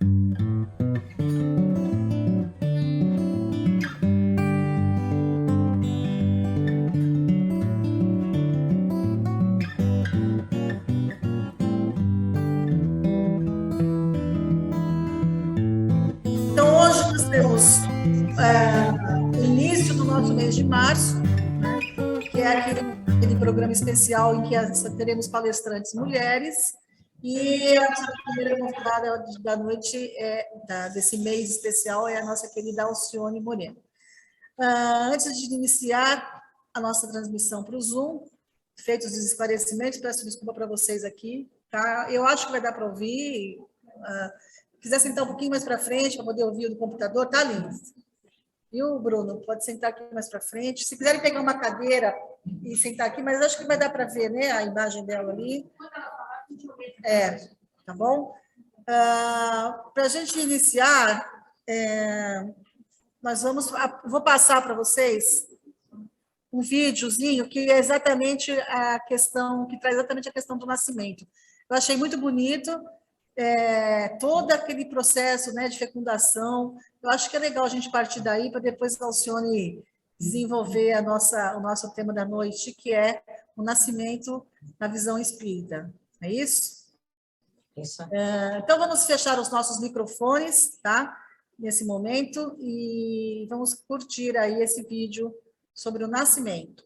Então, hoje nós temos o início do nosso mês de março, né, que é aquele programa especial em que teremos palestrantes mulheres, e a nossa primeira convidada da noite, desse mês especial, é a nossa querida Alcione Moreno. Antes de iniciar a nossa transmissão para o Zoom, feitos os esclarecimentos, peço desculpa para vocês aqui, tá? Eu acho que vai dar para ouvir. Quiser sentar um pouquinho mais para frente, para poder ouvir do computador, tá lindo. Viu, Bruno? Pode sentar aqui mais para frente. Se quiserem pegar uma cadeira e sentar aqui, mas acho que vai dar para ver, né, a imagem dela ali. Tá bom? Para a gente iniciar, vou passar para vocês um videozinho que é exatamente a questão, que traz exatamente a questão do nascimento. Eu achei muito bonito, todo aquele processo, né, de fecundação. Eu acho que é legal a gente partir daí para depois a Alcione desenvolver o nosso tema da noite, que é o nascimento na visão espírita. É isso? Isso. Então, vamos fechar os nossos microfones, tá? Nesse momento, e vamos curtir aí esse vídeo sobre o nascimento.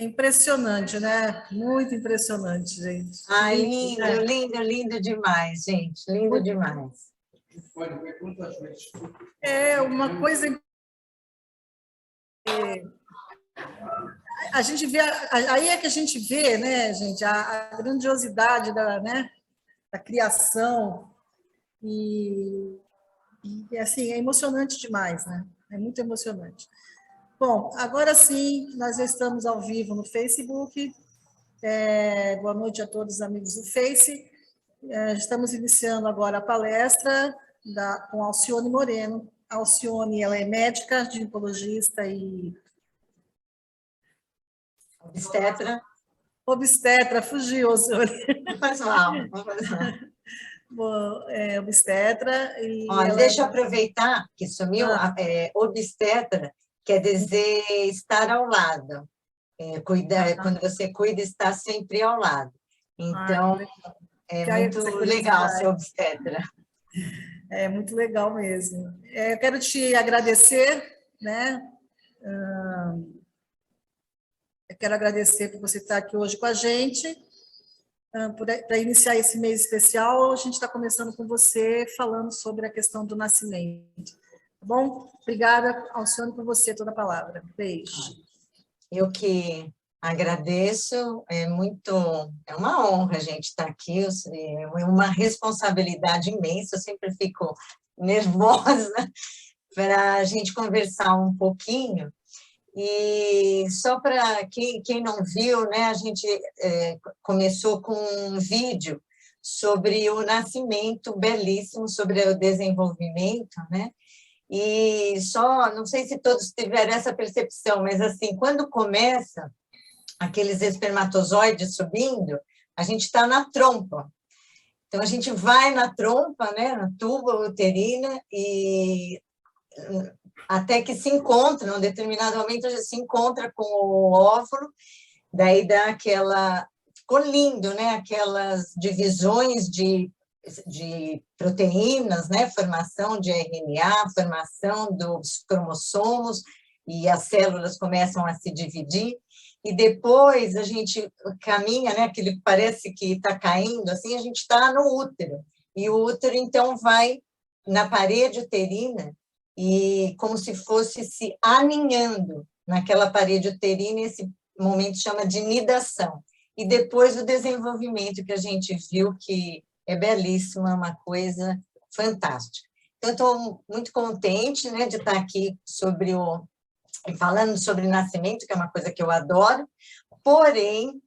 impressionante, né? Muito impressionante, gente. Ai, lindo, lindo, lindo demais, gente. Lindo demais. É uma coisa... A gente vê... Aí é que a gente vê, né, gente, a grandiosidade né, da criação e, assim, é emocionante demais, né? É muito emocionante. Bom, agora sim, nós já estamos ao vivo no Facebook. Boa noite a todos os amigos do Face. Estamos iniciando agora a palestra com Alcione Moreno. A Alcione, ela é médica, ginecologista e... Obstetra, fugiu, Alcione. Não faz mal, não faz mal. Bom, obstetra e... Olha, deixa eu aproveitar que sumiu, obstetra quer dizer estar ao lado. Quando você cuida, está sempre ao lado. Então, é muito legal ser obstetra. É muito legal mesmo. Eu quero te agradecer, né? Eu quero agradecer por você estar aqui hoje com a gente. Para iniciar esse mês especial, a gente está começando com você, falando sobre a questão do nascimento. Tá bom? Obrigada, Alcione, por você, toda a palavra. Beijo. Eu que agradeço, é uma honra a gente estar aqui, é uma responsabilidade imensa, eu sempre fico nervosa para a gente conversar um pouquinho. E só para quem não viu, né, a gente começou com um vídeo sobre o nascimento belíssimo, sobre o desenvolvimento, né? E só, não sei se todos tiveram essa percepção, mas assim, quando começa aqueles espermatozoides subindo, a gente está na trompa. Então, a gente vai na trompa, né, na tuba uterina, e até que se encontra, num determinado momento, a gente se encontra com o óvulo, daí dá aquela... Ficou lindo, né? Aquelas divisões de proteínas, né? Formação de RNA, formação dos cromossomos, e as células começam a se dividir, e depois a gente caminha, né? Aquele parece que está caindo, assim, a gente está no útero, e o útero, então, vai na parede uterina, e como se fosse se aninhando naquela parede uterina, esse momento chama de nidação. E depois o desenvolvimento que a gente viu, que é belíssimo, é uma coisa fantástica. Então, estou muito contente, né, de estar aqui falando sobre nascimento, que é uma coisa que eu adoro, porém,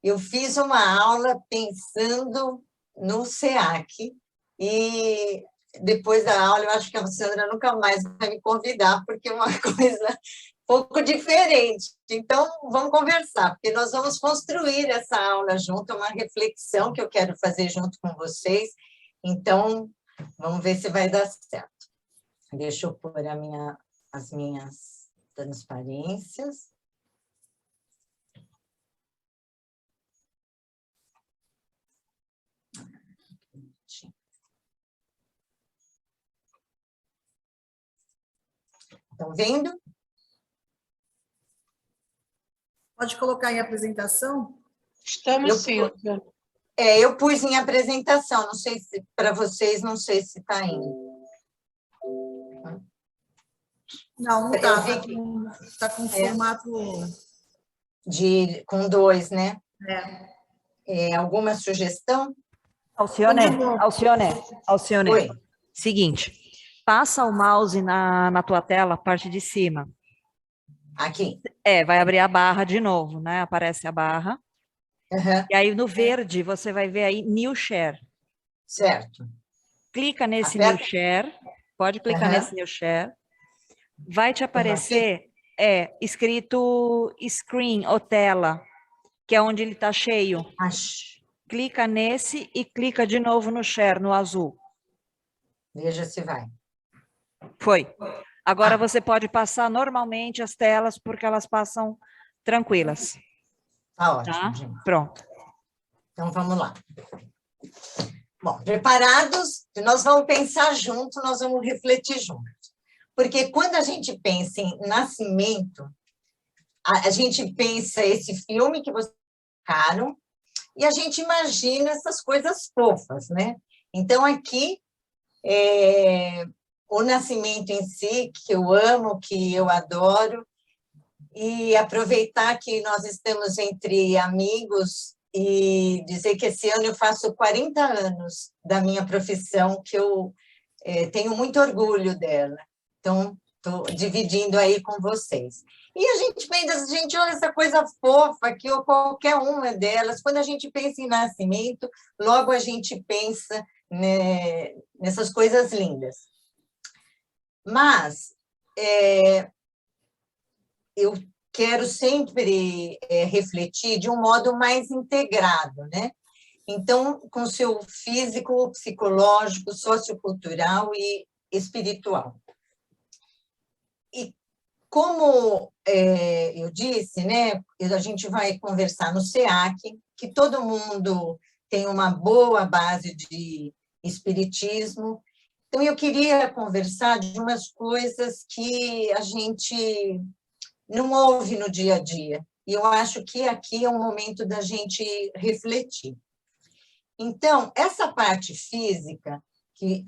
eu fiz uma aula pensando no SEAC, e depois da aula, eu acho que a Sandra nunca mais vai me convidar, porque é uma coisa pouco diferente. Então, vamos conversar, porque nós vamos construir essa aula junto, uma reflexão que eu quero fazer junto com vocês. Então, vamos ver se vai dar certo. Deixa eu pôr as minhas transparências. Estão vendo? Pode colocar em apresentação? Estamos sim. Eu pus em apresentação, não sei se para vocês, não sei se está indo. Não está. Está com formato... Com 2, né? Alguma sugestão? Alcione. Oi. Seguinte, passa o mouse na tua tela, a parte de cima. Aqui. Vai abrir a barra de novo, né? Aparece a barra. Uhum. E aí, no verde, você vai ver aí New Share. Certo. Clica nesse New Share. Pode clicar nesse New Share. Vai te aparecer, escrito Screen ou tela, que é onde ele está cheio. Clica nesse e clica de novo no Share, no azul. Veja se vai. Foi. Agora você pode passar normalmente as telas, porque elas passam tranquilas. Tá ótimo, gente. Pronto. Então, vamos lá. Bom, preparados? Nós vamos pensar junto, nós vamos refletir junto. Porque quando a gente pensa em nascimento, a gente pensa esse filme que vocês colocaram e a gente imagina essas coisas fofas, né? Então, aqui, o nascimento em si, que eu amo, que eu adoro, e aproveitar que nós estamos entre amigos e dizer que esse ano eu faço 40 anos da minha profissão, que eu tenho muito orgulho dela. Então, estou dividindo aí com vocês. E a gente pensa, gente, olha essa coisa fofa aqui, ou qualquer uma delas. Quando a gente pensa em nascimento, logo a gente pensa, né, nessas coisas lindas. Mas eu quero sempre refletir de um modo mais integrado, né? Então, com seu físico, psicológico, sociocultural e espiritual. E como eu disse, né, a gente vai conversar no SEAC, que todo mundo tem uma boa base de espiritismo. Então, eu queria conversar de umas coisas que a gente não ouve no dia a dia. E eu acho que aqui é um momento da gente refletir. Então, essa parte física, que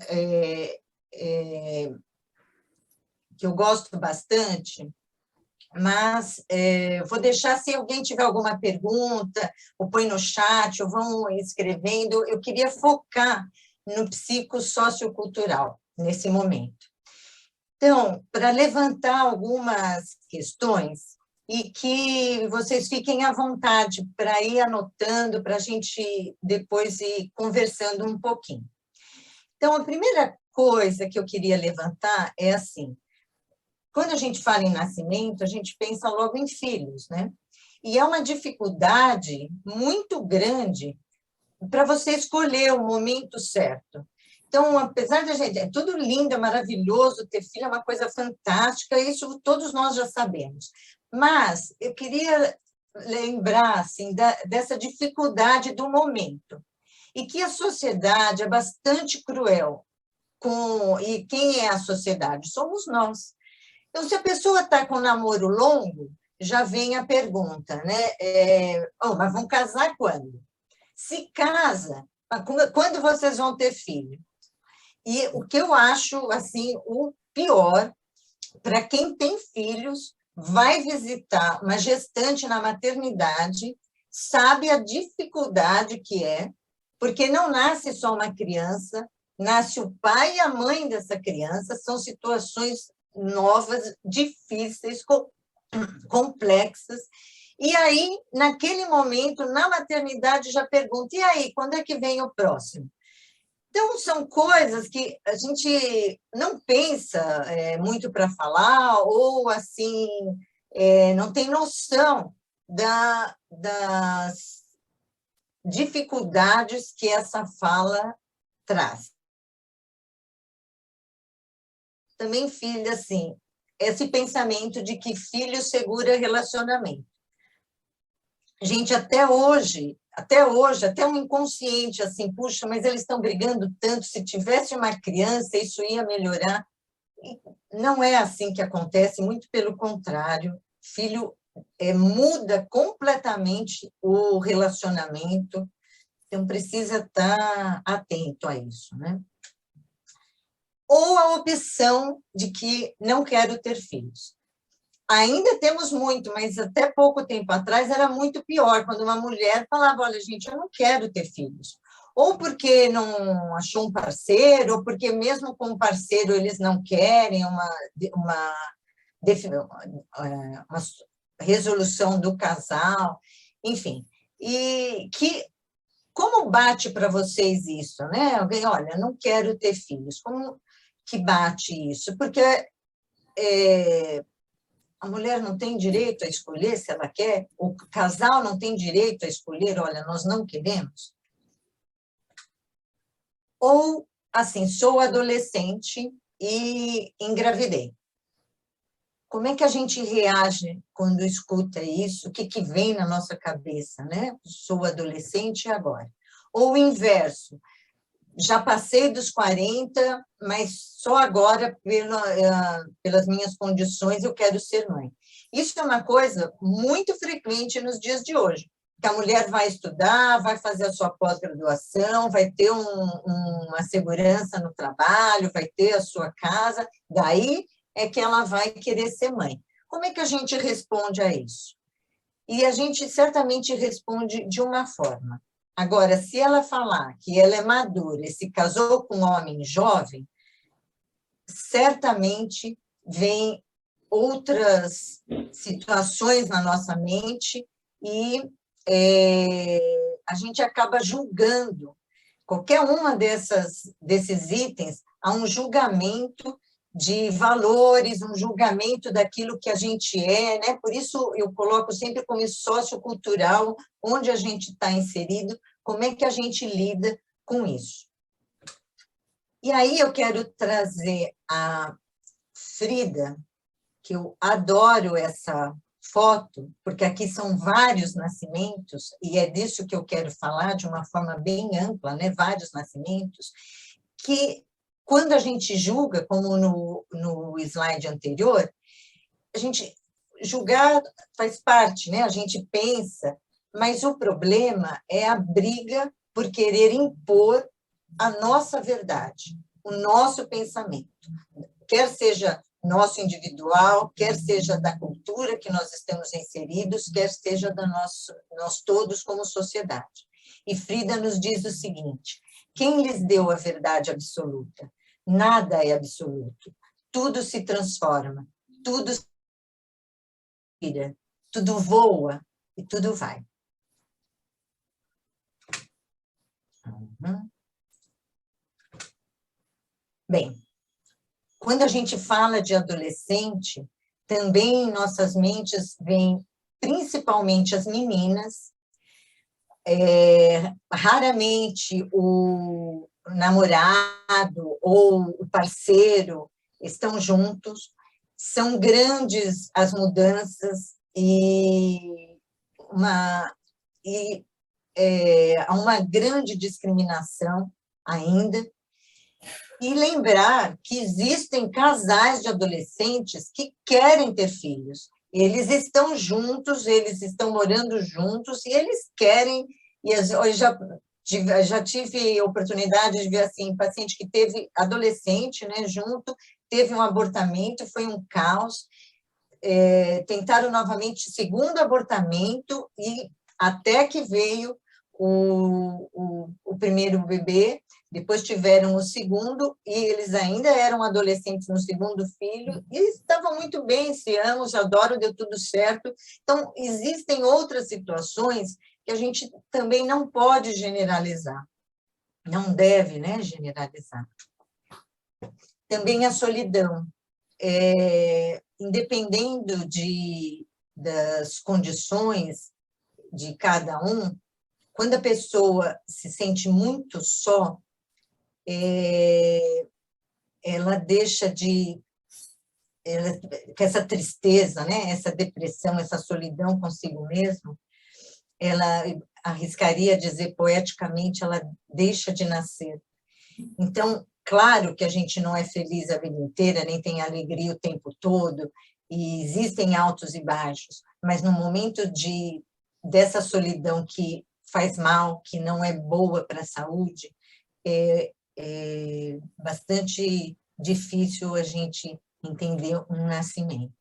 eu gosto bastante, mas vou deixar, se alguém tiver alguma pergunta, ou põe no chat, ou vão escrevendo, eu queria focar no psicossociocultural, nesse momento. Então, para levantar algumas questões e que vocês fiquem à vontade para ir anotando, para a gente depois ir conversando um pouquinho. Então, a primeira coisa que eu queria levantar é assim, quando a gente fala em nascimento, a gente pensa logo em filhos, né? E é uma dificuldade muito grande para você escolher o momento certo. Então, apesar de a gente... É tudo lindo, é maravilhoso, ter filho é uma coisa fantástica, isso todos nós já sabemos. Mas eu queria lembrar assim, dessa dificuldade do momento. E que a sociedade é bastante cruel. E quem é a sociedade? Somos nós. Então, se a pessoa está com um namoro longo, já vem a pergunta, né? Mas vão casar quando? Se casa, quando vocês vão ter filho? E o que eu acho, assim, o pior, para quem tem filhos, vai visitar uma gestante na maternidade, sabe a dificuldade que é, porque não nasce só uma criança, nasce o pai e a mãe dessa criança, são situações novas, difíceis, complexas. E aí, naquele momento, na maternidade, já pergunta, e aí, quando é que vem o próximo? Então, são coisas que a gente não pensa muito para falar, ou, assim, não tem noção das dificuldades que essa fala traz. Também, filho, assim, esse pensamento de que filho segura relacionamento. Gente, até hoje, até um inconsciente, assim, puxa, mas eles estão brigando tanto, se tivesse uma criança, isso ia melhorar. E não é assim que acontece, muito pelo contrário, filho muda completamente o relacionamento, então precisa estar atento a isso, né? Ou a opção de que não quero ter filhos. Ainda temos muito, mas até pouco tempo atrás era muito pior, quando uma mulher falava, olha, gente, eu não quero ter filhos. Ou porque não achou um parceiro, ou porque mesmo com um parceiro eles não querem uma resolução do casal, enfim. E como bate para vocês isso, né? Alguém, olha, não quero ter filhos. Como que bate isso? Porque a mulher não tem direito a escolher se ela quer, o casal não tem direito a escolher, olha, nós não queremos. Ou, assim, sou adolescente e engravidei. Como é que a gente reage quando escuta isso? O que vem na nossa cabeça, né? Sou adolescente e agora? Ou o inverso. já passei dos 40, mas só agora, pelas minhas condições, eu quero ser mãe. Isso é uma coisa muito frequente nos dias de hoje, que a mulher vai estudar, vai fazer a sua pós-graduação, vai ter uma segurança no trabalho, vai ter a sua casa, daí é que ela vai querer ser mãe. Como é que a gente responde a isso? E a gente certamente responde de uma forma. Agora, se ela falar que ela é madura e se casou com um homem jovem, certamente vem outras situações na nossa mente e a gente acaba julgando. Qualquer uma desses itens, há um julgamento de valores, um julgamento daquilo que a gente né? Por isso eu coloco sempre como sociocultural, onde a gente está inserido, como é que a gente lida com isso. E aí eu quero trazer a Frida, que eu adoro essa foto, porque aqui são vários nascimentos, e é disso que eu quero falar de uma forma bem ampla, né? Vários nascimentos, que quando a gente julga, como no slide anterior, a gente julgar faz parte, né? A gente pensa, mas o problema é a briga por querer impor a nossa verdade, o nosso pensamento, quer seja nosso individual, quer seja da cultura que nós estamos inseridos, quer seja da nós todos como sociedade. E Frida nos diz o seguinte: quem lhes deu a verdade absoluta? Nada é absoluto. Tudo se transforma, tudo se vira, tudo voa e tudo vai. Bem, quando a gente fala de adolescente, também em nossas mentes vem principalmente as meninas, raramente o namorado ou o parceiro estão juntos, são grandes as mudanças e há uma grande discriminação ainda. E lembrar que existem casais de adolescentes que querem ter filhos. Eles estão juntos, eles estão morando juntos, e eles querem. E eu já tive oportunidade de ver assim, paciente que teve adolescente, né, junto, teve um abortamento, foi um caos. Tentaram novamente segundo abortamento, e até que veio o primeiro bebê. Depois tiveram o segundo, e eles ainda eram adolescentes no segundo filho, e estavam muito bem, se amam, se adoram, deu tudo certo. Então, existem outras situações que a gente também não pode generalizar, não deve, né, generalizar. Também a solidão. Independendo das condições de cada um, quando a pessoa se sente muito só, ela deixa com essa tristeza, né? Essa depressão, essa solidão consigo mesmo, ela arriscaria dizer poeticamente, ela deixa de nascer. Então, claro que a gente não é feliz a vida inteira, nem tem alegria o tempo todo, e existem altos e baixos, mas no momento dessa solidão que faz mal, que não é boa para a saúde, é bastante difícil a gente entender um nascimento.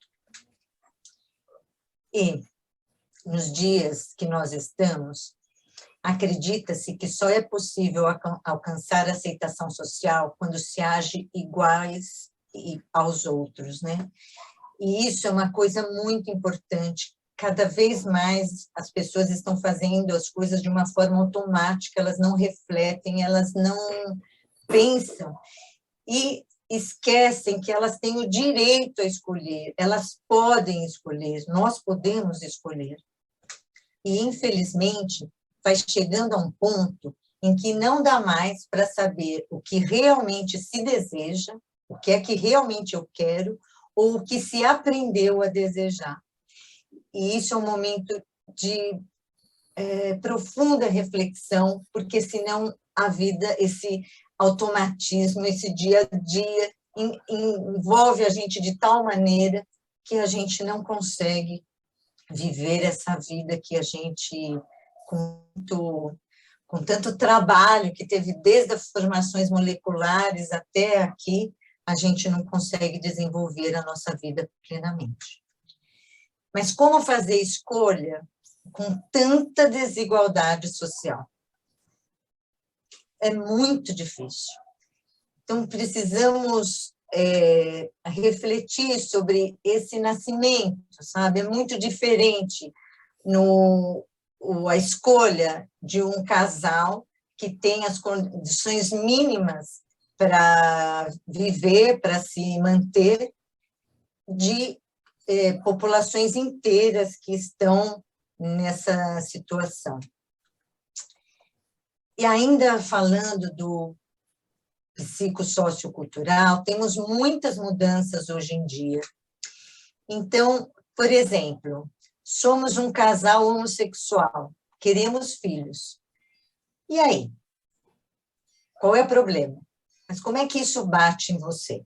E, nos dias que nós estamos, acredita-se que só é possível alcançar a aceitação social quando se age iguais aos outros, né? E isso é uma coisa muito importante. Cada vez mais as pessoas estão fazendo as coisas de uma forma automática, elas não refletem, elas não pensam e esquecem que elas têm o direito a escolher, elas podem escolher, nós podemos escolher. E, infelizmente, vai chegando a um ponto em que não dá mais para saber o que realmente se deseja, o que é que realmente eu quero, ou o que se aprendeu a desejar. E isso é um momento de profunda reflexão, porque senão a vida, esse automatismo, esse dia a dia, envolve a gente de tal maneira que a gente não consegue viver essa vida que a gente, com tanto trabalho que teve desde as formações moleculares até aqui, a gente não consegue desenvolver a nossa vida plenamente. Mas como fazer escolha com tanta desigualdade social? É muito difícil. Então, precisamos refletir sobre esse nascimento, sabe? É muito diferente a escolha de um casal que tem as condições mínimas para viver, para se manter, de populações inteiras que estão nessa situação. E ainda falando do psicossociocultural, temos muitas mudanças hoje em dia. Então, por exemplo, somos um casal homossexual, queremos filhos. E aí? Qual é o problema? Mas como é que isso bate em você?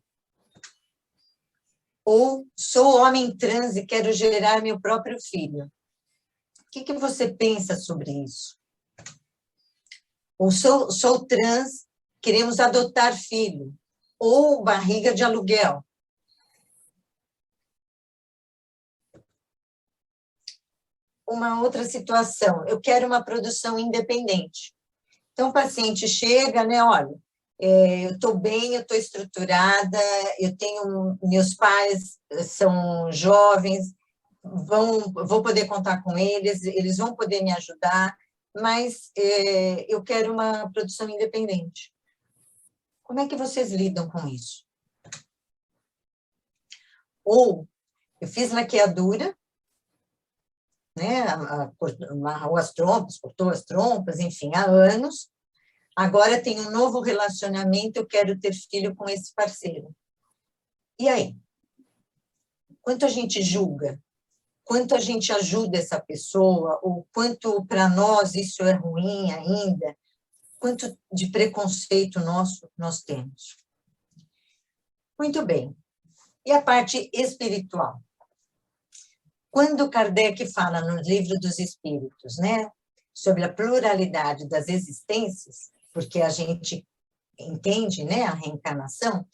Ou sou homem trans e quero gerar meu próprio filho. O que você pensa sobre isso? Ou sou trans, queremos adotar filho. Ou barriga de aluguel. Uma outra situação, eu quero uma produção independente. Então, o paciente chega, né, olha, eu estou bem, eu estou estruturada, meus pais são jovens, vou poder contar com eles vão poder me ajudar, mas eu quero uma produção independente. Como é que vocês lidam com isso? Ou, eu fiz laqueadura, né, amarrou as trompas, cortou as trompas, enfim, há anos, agora tenho um novo relacionamento, eu quero ter filho com esse parceiro. E aí? Quanto a gente julga? Quanto a gente ajuda essa pessoa? Ou quanto para nós isso é ruim ainda? Quanto de preconceito nós temos? Muito bem. E a parte espiritual? Quando Kardec fala no Livro dos Espíritos, né, sobre a pluralidade das existências, porque a gente entende, né, a reencarnação,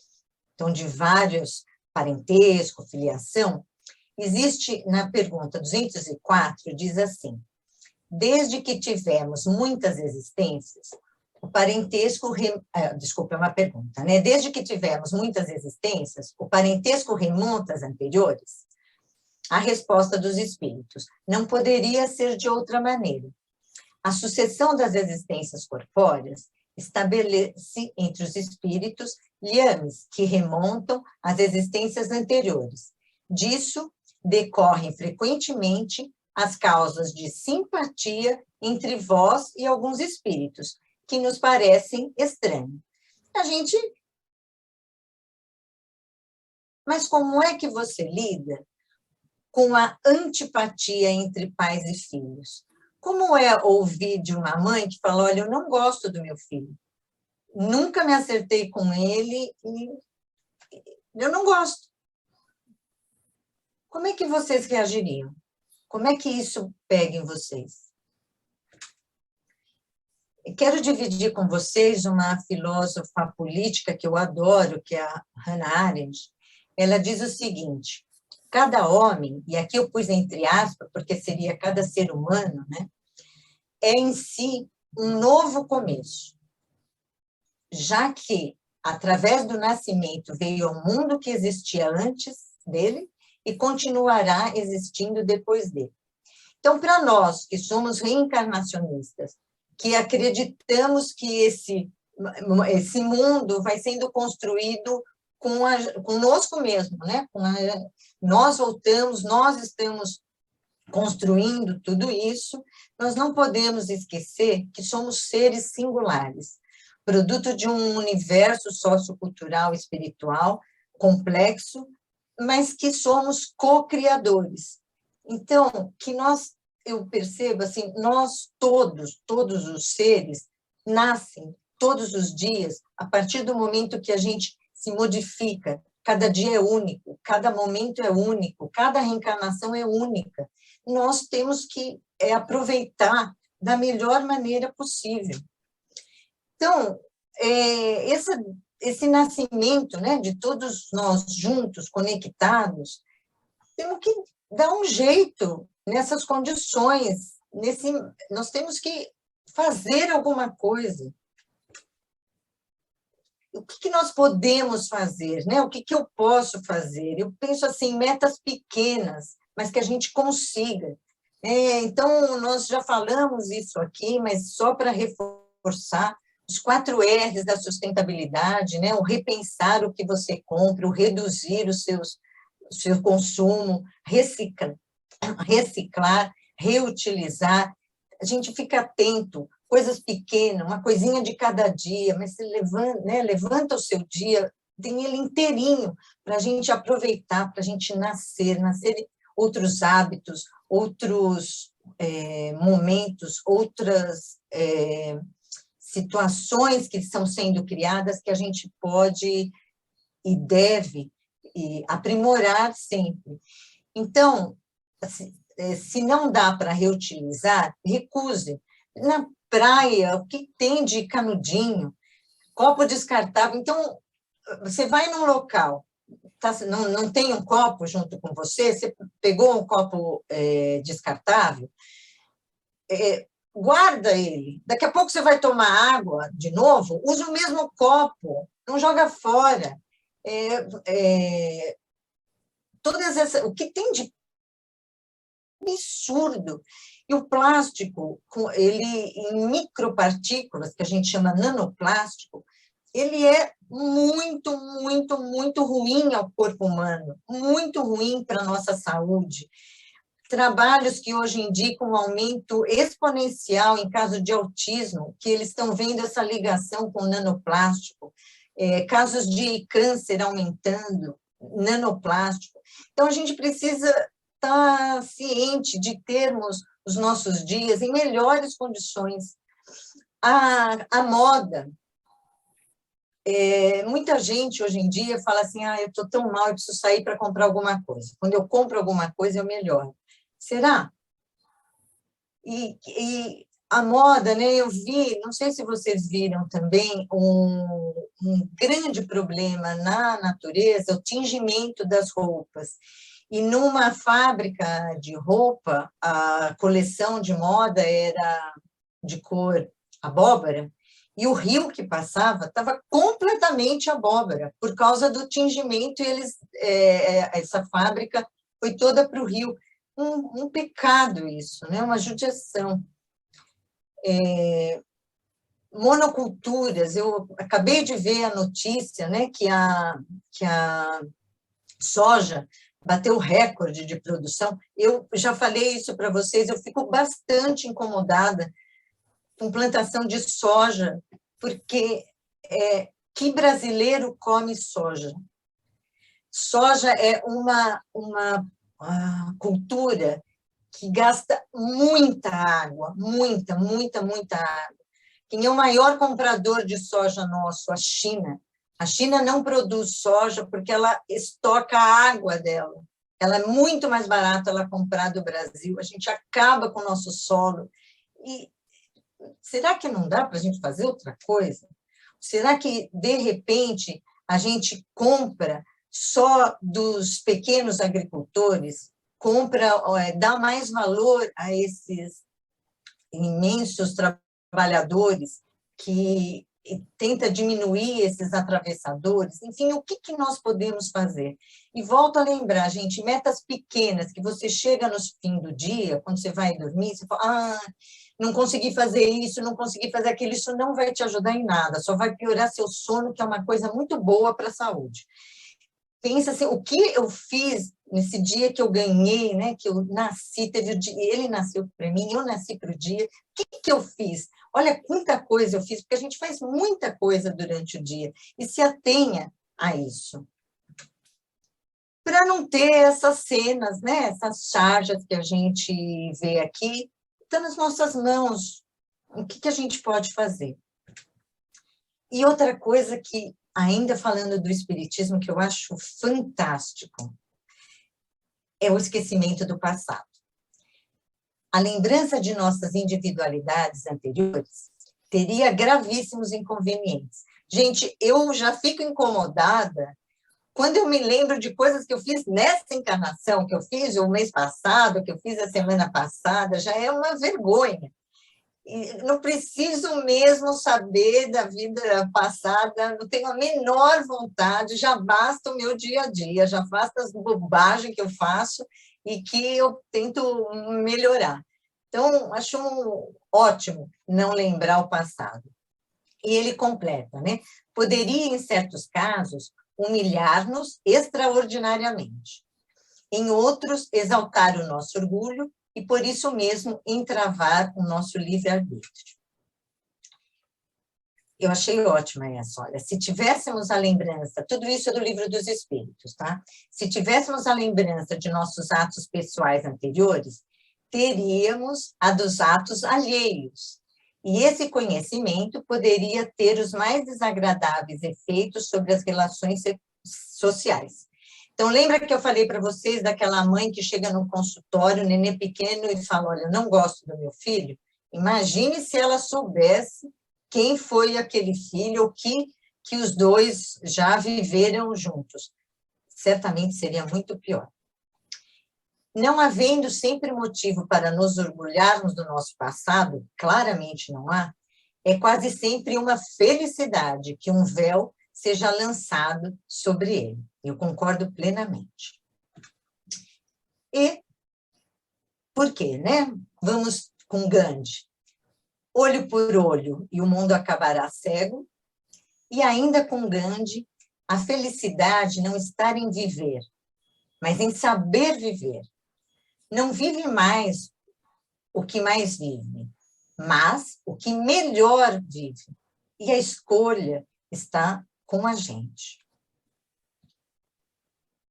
então, de vários parentesco, filiação, existe, na pergunta 204, diz assim, desde que tivemos muitas existências, o parentesco... Desculpa, é uma pergunta, né? Desde que tivemos muitas existências, o parentesco remonta às anteriores? A resposta dos espíritos, não poderia ser de outra maneira. A sucessão das existências corpóreas estabelece entre os espíritos liames que remontam às existências anteriores. Disso decorrem frequentemente as causas de simpatia entre vós e alguns espíritos, que nos parecem estranhos. Mas como é que você lida com a antipatia entre pais e filhos? Como é ouvir de uma mãe que fala, olha, eu não gosto do meu filho, nunca me acertei com ele e eu não gosto. Como é que vocês reagiriam? Como é que isso pega em vocês? Eu quero dividir com vocês uma filósofa política que eu adoro, que é a Hannah Arendt. Ela diz o seguinte, cada homem, e aqui eu pus entre aspas, porque seria cada ser humano, né, é em si um novo começo, já que, através do nascimento, veio ao mundo que existia antes dele e continuará existindo depois dele. Então, para nós, que somos reencarnacionistas, que acreditamos que esse mundo vai sendo construído conosco mesmo, né? Nós voltamos, nós estamos construindo tudo isso, nós não podemos esquecer que somos seres singulares, produto de um universo sociocultural, espiritual, complexo, mas que somos co-criadores. Então, que nós eu percebo, assim, nós todos os seres, nascem todos os dias, a partir do momento que a gente se modifica. Cada dia é único, cada momento é único, cada reencarnação é única. Nós temos que aproveitar da melhor maneira possível. Então, esse nascimento, né, de todos nós juntos, conectados, temos que dar um jeito nessas condições, nós temos que fazer alguma coisa. O que nós podemos fazer, né? O que eu posso fazer? Eu penso assim, metas pequenas, mas que a gente consiga. Então, nós já falamos isso aqui, mas só para reforçar, os 4 R's da sustentabilidade, né? O repensar o que você compra, o reduzir o seu consumo, reciclar, reutilizar. A gente fica atento, coisas pequenas, uma coisinha de cada dia, mas você levanta, né? Levanta o seu dia, tem ele inteirinho para a gente aproveitar, para a gente nascer outros hábitos, outros momentos, outras situações que estão sendo criadas que a gente pode e deve aprimorar sempre. Então, se não dá para reutilizar, recuse. Na praia, o que tem de canudinho, copo descartável. Então, você vai num local, não tem um copo junto com você, você pegou um copo descartável, guarda ele. Daqui a pouco você vai tomar água de novo, usa o mesmo copo, não joga fora. O que tem de absurdo. E o plástico, ele em micropartículas, que a gente chama nanoplástico, ele é muito, muito, muito ruim ao corpo humano, muito ruim para a nossa saúde. Trabalhos que hoje indicam um aumento exponencial em caso de autismo, que eles estão vendo essa ligação com o nanoplástico, casos de câncer aumentando, nanoplástico. Então, a gente precisa estar ciente de termos os nossos dias em melhores condições. A moda, muita gente hoje em dia fala assim, eu estou tão mal, eu preciso sair para comprar alguma coisa. Quando eu compro alguma coisa, eu melhoro. Será? E a moda, né? Eu vi, não sei se vocês viram também, um grande problema na natureza, o tingimento das roupas. E numa fábrica de roupa, a coleção de moda era de cor abóbora, e o rio que passava estava completamente abóbora, por causa do tingimento, e essa fábrica foi toda para o rio. Um pecado isso, né? Uma judiação. Monoculturas, eu acabei de ver a notícia, né, que a soja bateu recorde de produção. Eu já falei isso para vocês, eu fico bastante incomodada com plantação de soja, porque que brasileiro come soja? Soja é uma cultura que gasta muita água, muita, muita, muita água. Quem é o maior comprador de soja nosso? A China. A China não produz soja porque ela estoca a água dela. Ela é muito mais barata ela comprar do Brasil. A gente acaba com o nosso solo. E será que não dá para a gente fazer outra coisa? Será que, de repente, a gente compra só dos pequenos agricultores, dá mais valor a esses imensos trabalhadores que tenta diminuir esses atravessadores, enfim, o que nós podemos fazer? E volto a lembrar, gente, metas pequenas, que você chega no fim do dia, quando você vai dormir, você fala, não consegui fazer isso, não consegui fazer aquilo, isso não vai te ajudar em nada, só vai piorar seu sono, que é uma coisa muito boa para a saúde. Pensa assim, o que eu fiz nesse dia que eu ganhei, né, que eu nasci, teve o dia, ele nasceu para mim, eu nasci para o dia, o que eu fiz? Olha quanta coisa eu fiz, porque a gente faz muita coisa durante o dia, e se atenha a isso. para não ter essas cenas, né? Essas charges que a gente vê aqui, está nas nossas mãos. O que a gente pode fazer? E outra coisa que, ainda falando do espiritismo, que eu acho fantástico, é o esquecimento do passado. A lembrança de nossas individualidades anteriores teria gravíssimos inconvenientes. Gente, eu já fico incomodada quando eu me lembro de coisas que eu fiz nessa encarnação, que eu fiz o mês passado, que eu fiz a semana passada, já é uma vergonha. E não preciso mesmo saber da vida passada, não tenho a menor vontade, já basta o meu dia a dia, já basta as bobagens que eu faço e que eu tento melhorar. Então, acho ótimo não lembrar o passado. E ele completa, né? Poderia, em certos casos, humilhar-nos extraordinariamente. Em outros, exaltar o nosso orgulho e, por isso mesmo, entravar o nosso livre-arbítrio. Eu achei ótima essa, olha, se tivéssemos a lembrança, tudo isso é do Livro dos Espíritos, tá? Se tivéssemos a lembrança de nossos atos pessoais anteriores, teríamos a dos atos alheios, e esse conhecimento poderia ter os mais desagradáveis efeitos sobre as relações sociais. Então, lembra que eu falei para vocês daquela mãe que chega no consultório, nenê pequeno, e fala, olha, eu não gosto do meu filho? Imagine se ela soubesse quem foi aquele filho, ou que os dois já viveram juntos. Certamente seria muito pior. Não havendo sempre motivo para nos orgulharmos do nosso passado, claramente não há, é quase sempre uma felicidade que um véu seja lançado sobre ele. Eu concordo plenamente. E por quê, né? Vamos com Gandhi. Olho por olho e o mundo acabará cego. E ainda com Gandhi, a felicidade não está em viver, mas em saber viver. Não vive mais o que mais vive, mas o que melhor vive. E a escolha está com a gente.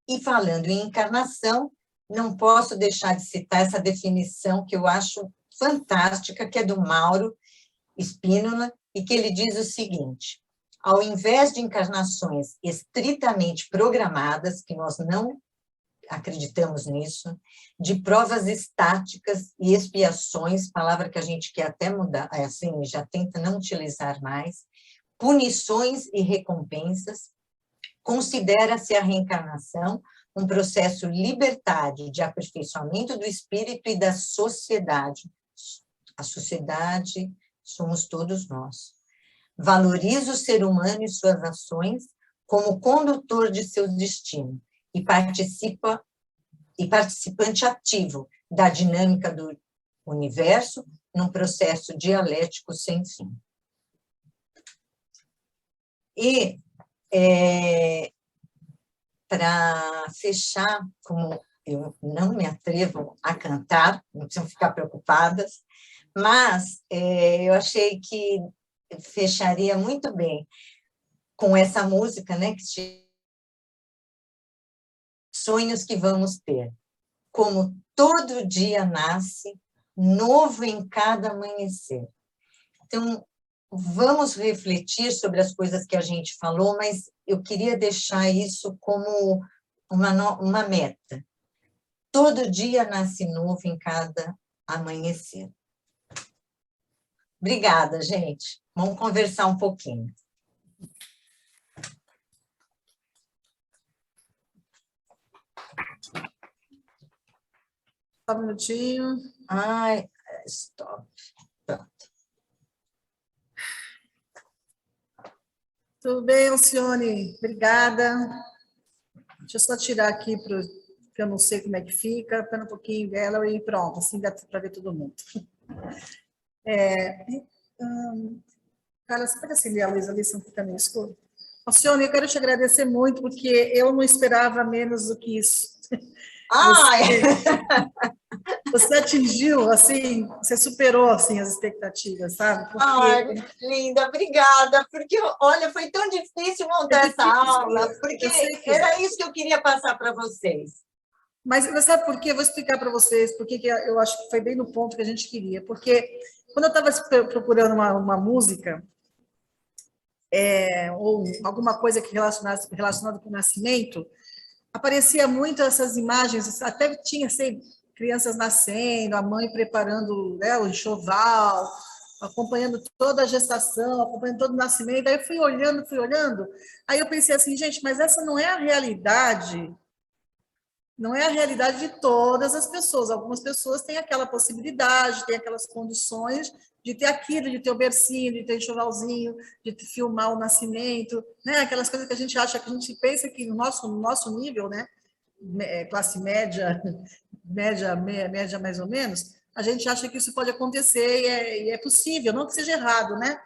E falando em encarnação, não posso deixar de citar essa definição que eu acho fantástica, que é do Mauro Spínola, e que ele diz o seguinte: ao invés de encarnações estritamente programadas, que nós não acreditamos nisso, de provas estáticas e expiações, palavra que a gente quer até mudar, assim, já tenta não utilizar mais, punições e recompensas, considera-se a reencarnação um processo libertário de aperfeiçoamento do espírito e da sociedade. A sociedade somos todos nós. Valoriza o ser humano e suas ações como condutor de seu destino e participante ativo da dinâmica do universo num processo dialético sem fim. E, para fechar, como eu não me atrevo a cantar, não precisam ficar preocupadas, mas eu achei que fecharia muito bem com essa música, né, que sonhos que vamos ter. Como todo dia nasce, novo em cada amanhecer. Então, vamos refletir sobre as coisas que a gente falou, mas eu queria deixar isso como uma meta. Todo dia nasce novo em cada amanhecer. Obrigada, gente. Vamos conversar um pouquinho. Só um minutinho. Ai, stop. Pronto. Tudo bem, Alcione? Obrigada. Deixa eu só tirar aqui, porque eu não sei como é que fica. Espera um pouquinho dela e pronto, assim dá para ver todo mundo. Carla, você pode acender a luz ali, senão fica meio escuro? Alcione, eu quero te agradecer muito, porque eu não esperava menos do que isso. Ai, Você atingiu, assim, você superou, assim, as expectativas, sabe? ai, Porque linda, obrigada, porque, olha, foi tão difícil montar é essa difícil, aula, porque eu sei que era isso que eu queria passar para vocês. Mas você sabe por quê? Eu vou explicar para vocês porque que eu acho que foi bem no ponto que a gente queria. Porque quando eu estava procurando uma música, ou alguma coisa que relacionada com o nascimento, aparecia muito essas imagens, até tinha, sei, crianças nascendo, a mãe preparando, né, o enxoval, acompanhando toda a gestação, acompanhando todo o nascimento. Aí eu fui olhando, aí eu pensei assim, gente, mas essa não é a realidade. Não é a realidade de todas as pessoas. Algumas pessoas têm aquela possibilidade, têm aquelas condições de ter aquilo, de ter o bercinho, de ter o enxovalzinho, de filmar o nascimento, né? Aquelas coisas que a gente acha, que a gente pensa que no nosso nível, né? Classe média, média mais ou menos, a gente acha que isso pode acontecer e é possível, não que seja errado, né?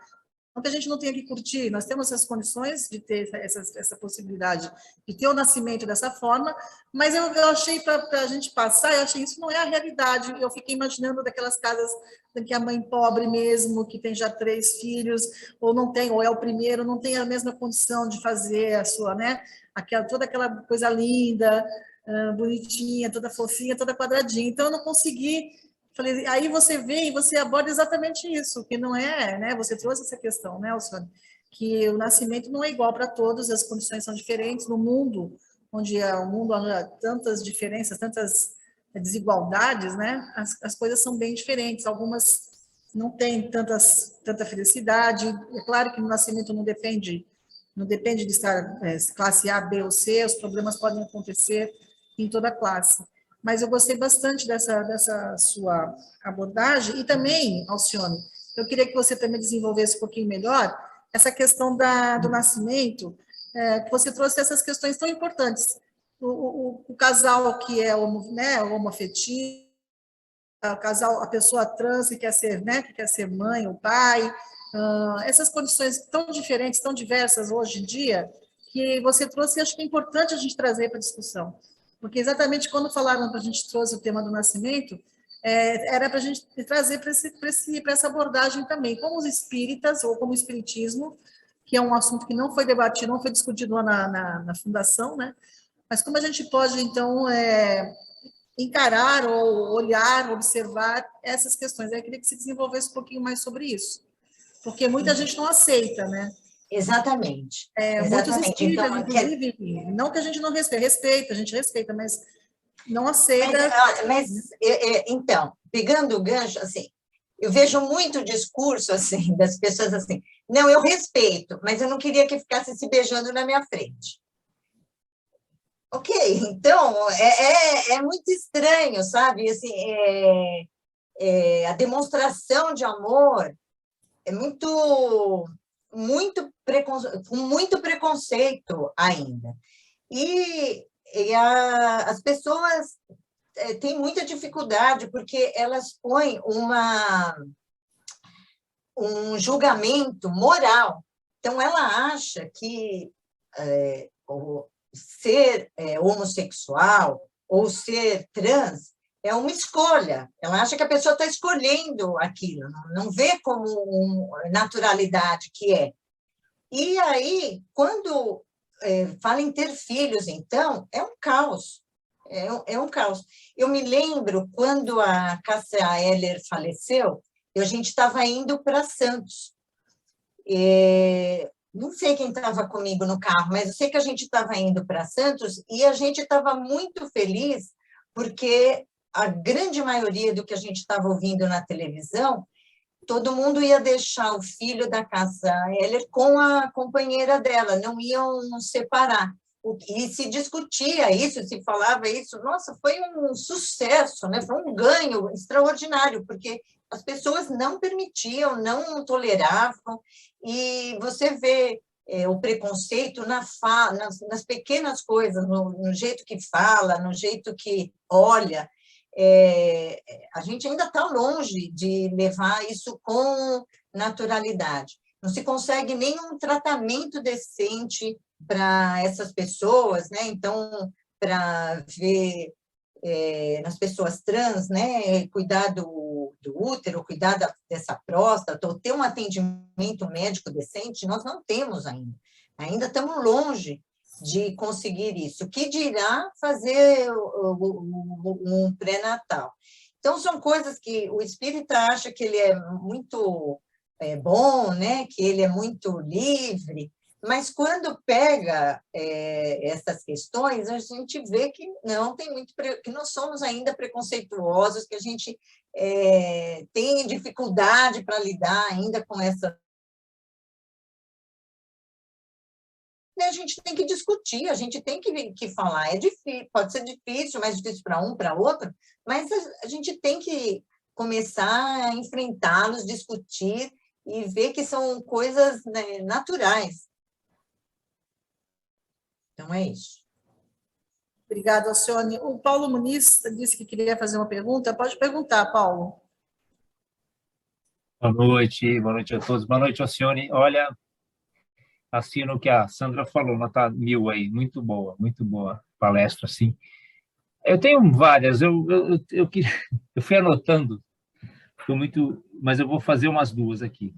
Não que a gente não tenha que curtir, nós temos essas condições de ter essa possibilidade de ter o nascimento dessa forma, mas eu achei, para a gente passar, eu achei isso não é a realidade. Eu fiquei imaginando daquelas casas em que a mãe pobre mesmo, que tem já 3 filhos, ou não tem, ou é o primeiro, não tem a mesma condição de fazer a sua, né? Toda aquela coisa linda, bonitinha, toda fofinha, toda quadradinha. Então, eu não consegui. Falei, aí você vê e você aborda exatamente isso, que não é, né? Você trouxe essa questão, né, Alcione? Que o nascimento não é igual para todos, as condições são diferentes no mundo, onde o mundo há tantas diferenças, tantas desigualdades, né? As coisas são bem diferentes. Algumas não têm tanta felicidade. É claro que no nascimento não depende de estar classe A, B ou C. Os problemas podem acontecer em toda classe. Mas eu gostei bastante dessa sua abordagem. E também, Alcione, eu queria que você também desenvolvesse um pouquinho melhor essa questão do nascimento, que você trouxe essas questões tão importantes. O casal que é homoafetivo, o casal, a pessoa trans que quer ser, né, que quer ser mãe ou pai, essas condições tão diferentes, tão diversas hoje em dia, que você trouxe, e acho que é importante a gente trazer para a discussão. Porque exatamente quando falaram para a gente trouxe o tema do nascimento, era para a gente trazer para essa abordagem também, como os espíritas, ou como o espiritismo, que é um assunto que não foi debatido, não foi discutido lá na fundação, né? Mas como a gente pode, então, encarar ou olhar, observar essas questões. Eu queria que você desenvolvesse um pouquinho mais sobre isso, porque muita gente não aceita, né? Exatamente, Muitos exatamente. Então, espíritas, inclusive, não que a gente não respeita, a gente respeita, mas não aceita. Então, pegando o gancho, assim, eu vejo muito discurso, assim, das pessoas assim, não, eu respeito, mas eu não queria que ficasse se beijando na minha frente. Ok, então, é muito estranho, sabe? Assim, a demonstração de amor é com muito preconceito ainda. As pessoas têm muita dificuldade, porque elas põem um julgamento moral. Então, ela acha que ser homossexual ou ser trans é uma escolha. Ela acha que a pessoa está escolhendo aquilo, não vê como naturalidade que é. E aí, quando fala em ter filhos, então, é um caos. É um caos. Eu me lembro, quando a Cássia Eller faleceu, a gente estava indo para Santos. Não sei quem estava comigo no carro, mas eu sei que a gente estava indo para Santos e a gente estava muito feliz, porque a grande maioria do que a gente estava ouvindo na televisão, todo mundo ia deixar o filho da Cássia Eller com a companheira dela, não iam separar. E se discutia isso, se falava isso. Nossa, foi um sucesso, né? Foi um ganho extraordinário, porque as pessoas não permitiam, não toleravam, e você vê o preconceito nas pequenas coisas, no jeito que fala, no jeito que olha. A gente ainda está longe de levar isso com naturalidade. Não se consegue nenhum tratamento decente para essas pessoas, né? Então, para ver nas pessoas trans, né, cuidar do útero, cuidar dessa próstata, ou ter um atendimento médico decente, nós não temos ainda. Ainda estamos longe de conseguir isso. O que dirá fazer um pré-natal? Então, são coisas que o espírita acha que ele é muito bom, né, que ele é muito livre, mas quando pega essas questões, a gente vê que não tem muito, que nós somos ainda preconceituosos, que a gente tem dificuldade para lidar ainda com essa. A gente tem que discutir, a gente tem que falar. É difícil, pode ser difícil, mais difícil para um, para outro, mas a gente tem que começar a enfrentá-los, discutir e ver que são coisas, né, naturais. Então, é isso. Obrigada, Alcione. O Paulo Muniz disse que queria fazer uma pergunta. Pode perguntar, Paulo. Boa noite a todos. Boa noite, Alcione. Olha, assino o que a Sandra falou, nota 1000 aí, muito boa palestra, sim. Eu tenho várias, eu fui anotando, mas eu vou fazer umas duas aqui.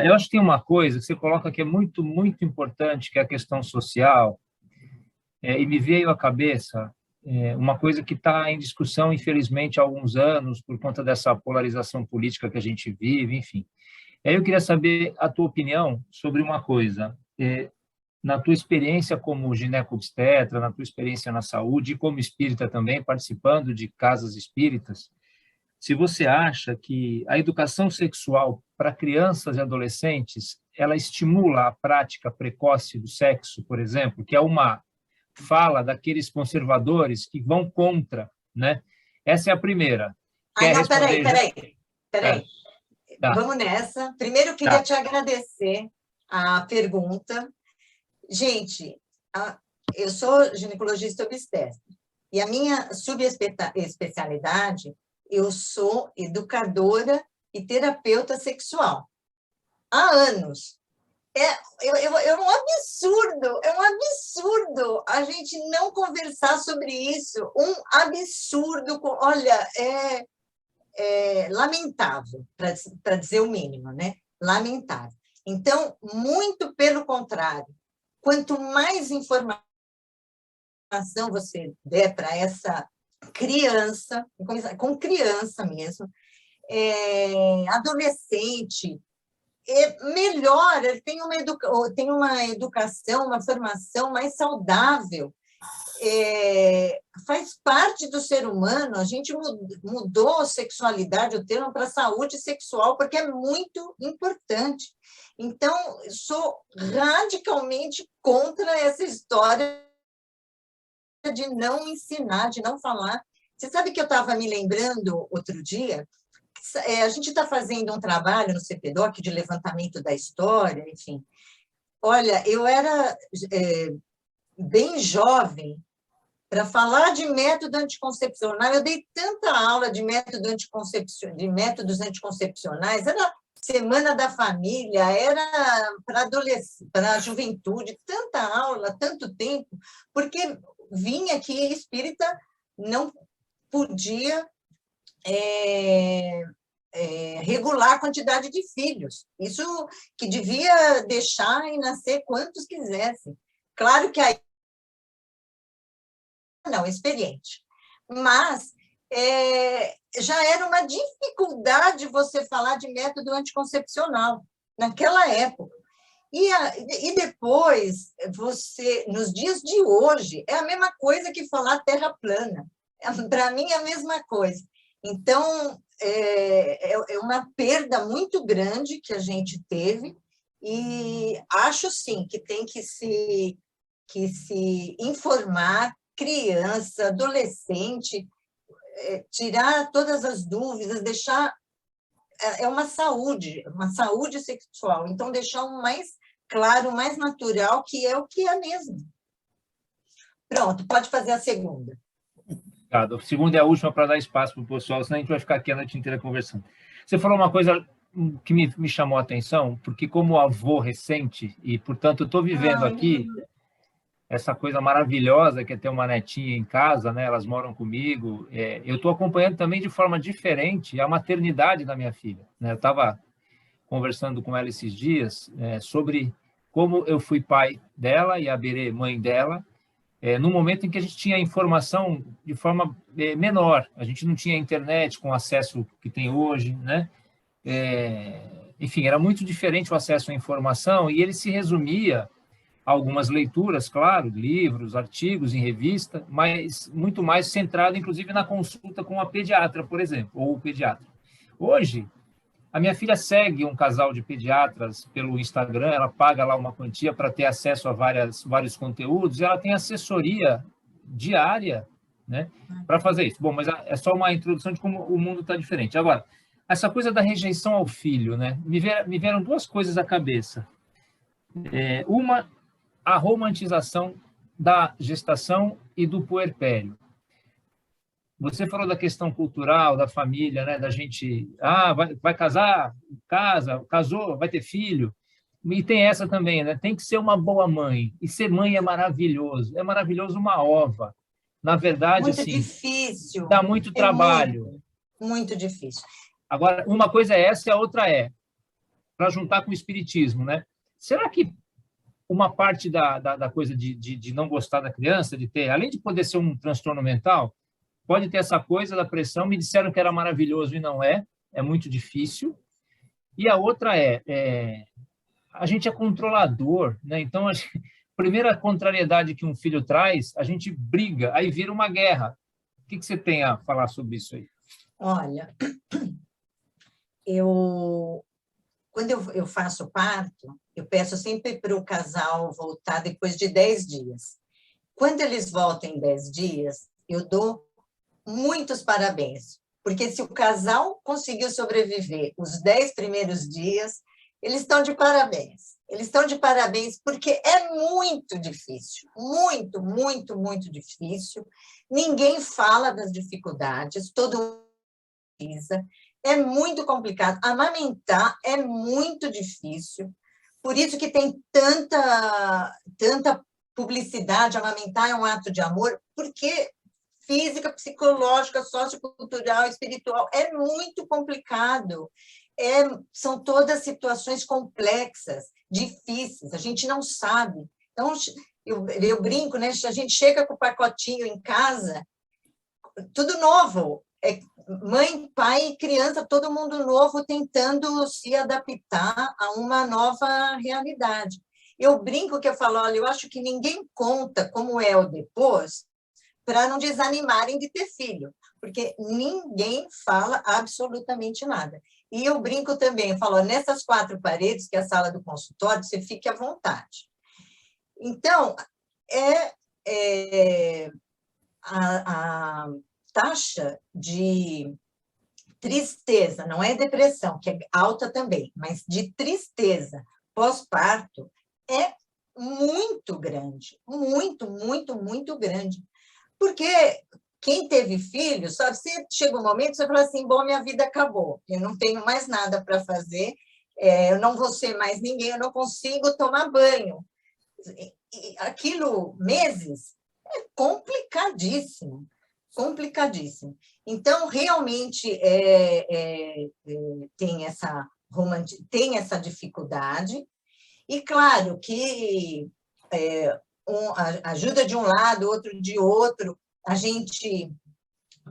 Eu acho que tem uma coisa que você coloca que é muito, muito importante, que é a questão social, e me veio à cabeça uma coisa que está em discussão, infelizmente, há alguns anos, por conta dessa polarização política que a gente vive, enfim. Aí eu queria saber a tua opinião sobre uma coisa. Na tua experiência como gineco-obstetra, na tua experiência na saúde, e como espírita também, participando de casas espíritas, se você acha que a educação sexual para crianças e adolescentes, ela estimula a prática precoce do sexo, por exemplo, que é uma fala daqueles conservadores que vão contra, né? Essa é a primeira. Quer não, responder? peraí. Tá. Vamos nessa. Primeiro, eu queria te agradecer a pergunta. Gente, eu sou ginecologista obstetra e a minha subespecialidade, eu sou educadora e terapeuta sexual. Há anos. É um absurdo a gente não conversar sobre isso. Um absurdo. Olha, é lamentável, para dizer o mínimo, né? Lamentável. Então, muito pelo contrário, quanto mais informação você der para essa criança, com criança mesmo, adolescente, melhor, ele tem uma educação, uma formação mais saudável. Faz parte do ser humano, a gente mudou sexualidade, o termo, para saúde sexual, porque é muito importante. Então, sou radicalmente contra essa história de não ensinar, de não falar. Você sabe que eu estava me lembrando outro dia, a gente está fazendo um trabalho no CPDOC de levantamento da história, enfim. Olha, eu era bem jovem para falar de método anticoncepcional. Eu dei tanta aula de métodos anticoncepcionais, era Semana da Família, era para adolescente, para a juventude, tanta aula, tanto tempo, porque vinha que espírita não podia regular a quantidade de filhos. Isso que devia deixar e nascer quantos quisessem. Claro que aí não, experiente. Mas já era uma dificuldade você falar de método anticoncepcional naquela época. E depois, nos dias de hoje, é a mesma coisa que falar terra plana. Para mim, é a mesma coisa. Então, é uma perda muito grande que a gente teve, e acho, sim, que tem que se informar criança, adolescente, tirar todas as dúvidas, deixar... É uma saúde sexual. Então, deixar o mais claro, o mais natural, que é o que é mesmo. Pronto, pode fazer a segunda. Obrigado. A segunda é a última para dar espaço para o pessoal, senão a gente vai ficar aqui a noite inteira conversando. Você falou uma coisa que me chamou a atenção, porque como avô recente, e, portanto, eu estou vivendo aqui essa coisa maravilhosa que é ter uma netinha em casa, né? Elas moram comigo. Eu estou acompanhando também de forma diferente a maternidade da minha filha, né? Eu estava conversando com ela esses dias sobre como eu fui pai dela e a Berê mãe dela, no momento em que a gente tinha informação de forma menor. A gente não tinha internet com o acesso que tem hoje, né? Enfim, era muito diferente o acesso à informação e ele se resumia a algumas leituras, claro, livros, artigos em revista, mas muito mais centrado, inclusive, na consulta com a pediatra, por exemplo, ou o pediatra. Hoje, a minha filha segue um casal de pediatras pelo Instagram, ela paga lá uma quantia para ter acesso a vários conteúdos, e ela tem assessoria diária, né, para fazer isso. Bom, mas é só uma introdução de como o mundo está diferente. Agora, essa coisa da rejeição ao filho, né, me vieram duas coisas à cabeça. Uma, a romantização da gestação e do puerpério. Você falou da questão cultural, da família, né? Da gente, vai casar, casou, vai ter filho. E tem essa também, né? Tem que ser uma boa mãe. E ser mãe é maravilhoso. É maravilhoso uma ova. Na verdade, muito assim, difícil. Dá muito trabalho. Muito, muito difícil. Agora, uma coisa é essa e a outra para juntar com o espiritismo, né? Será que uma parte da coisa de não gostar da criança, de ter, além de poder ser um transtorno mental, pode ter essa coisa da pressão? Me disseram que era maravilhoso e não é muito difícil. E a outra a gente é controlador, né? Então, a primeira contrariedade que um filho traz, a gente briga, aí vira uma guerra. O que você tem a falar sobre isso aí? Olha, quando eu faço parto, eu peço sempre para o casal voltar depois de 10 dias. Quando eles voltam em 10 dias, eu dou muitos parabéns, porque se o casal conseguiu sobreviver os 10 primeiros dias, eles estão de parabéns. Eles estão de parabéns porque é muito difícil, muito, muito, muito difícil. Ninguém fala das dificuldades, todo mundo precisa. É muito complicado. Amamentar é muito difícil. Por isso que tem tanta publicidade. Amamentar é um ato de amor, porque física, psicológica, sociocultural, espiritual, é muito complicado. São todas situações complexas, difíceis, a gente não sabe. Então, eu brinco, né? A gente chega com o pacotinho em casa, tudo novo, mãe, pai, criança, todo mundo novo tentando se adaptar a uma nova realidade. Eu brinco que eu falo, olha, eu acho que ninguém conta como é o depois, para não desanimarem de ter filho, porque ninguém fala absolutamente nada. E eu brinco também, eu falo, nessas 4 paredes, que é a sala do consultório, você fique à vontade. Então, a taxa de tristeza, não é depressão, que é alta também, mas de tristeza pós-parto é muito grande, muito, muito, muito grande. Porque quem teve filho, sabe, se chega um momento, você fala assim, bom, minha vida acabou, eu não tenho mais nada para fazer, eu não vou ser mais ninguém, eu não consigo tomar banho. E aquilo, meses, é complicadíssimo, complicadíssimo. Então, realmente, tem essa dificuldade, e claro que ajuda de um lado, outro de outro, a gente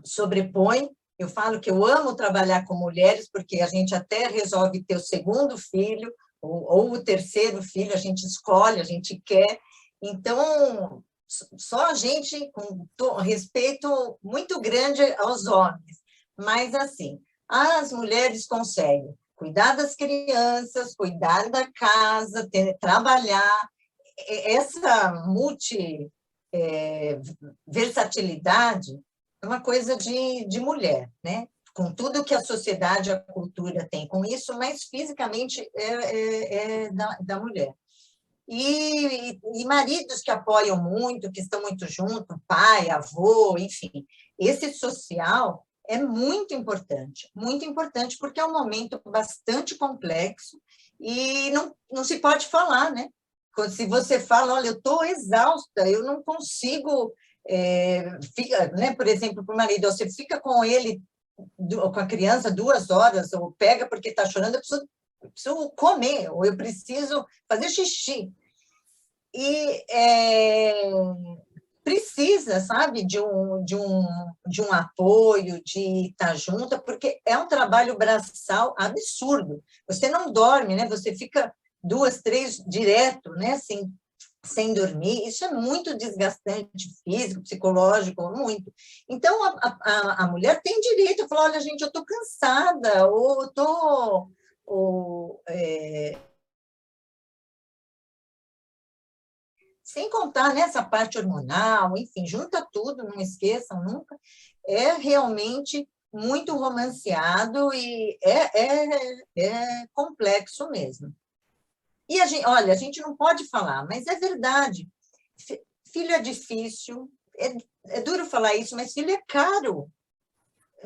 sobrepõe. Eu falo que eu amo trabalhar com mulheres, porque a gente até resolve ter o segundo filho, ou o terceiro filho, a gente escolhe, a gente quer. Então, só a gente, com respeito muito grande aos homens, mas assim, as mulheres conseguem cuidar das crianças, cuidar da casa, trabalhar. Essa versatilidade é uma coisa de mulher, né? Com tudo que a sociedade, a cultura tem com isso, mas fisicamente é da mulher. E maridos que apoiam muito, que estão muito juntos, pai, avô, enfim. Esse social é muito importante, porque é um momento bastante complexo e não se pode falar, né? Se você fala, olha, eu estou exausta, eu não consigo, né? Por exemplo, para o marido, você fica com ele, com a criança 2 horas, ou pega porque está chorando, eu preciso comer, ou eu preciso fazer xixi. E precisa, sabe, de um apoio, de estar junta, porque é um trabalho braçal absurdo. Você não dorme, né? Você fica 2, 3 direto, né? Sem dormir. Isso é muito desgastante, físico, psicológico, muito. Então, a mulher tem direito a falar, olha, gente, eu estou cansada, ou estou... Sem contar nessa parte hormonal, enfim, junta tudo, não esqueçam nunca, é realmente muito romanceado e é complexo mesmo. E olha, a gente não pode falar, mas é verdade. Filho é difícil, é duro falar isso, mas filho é caro.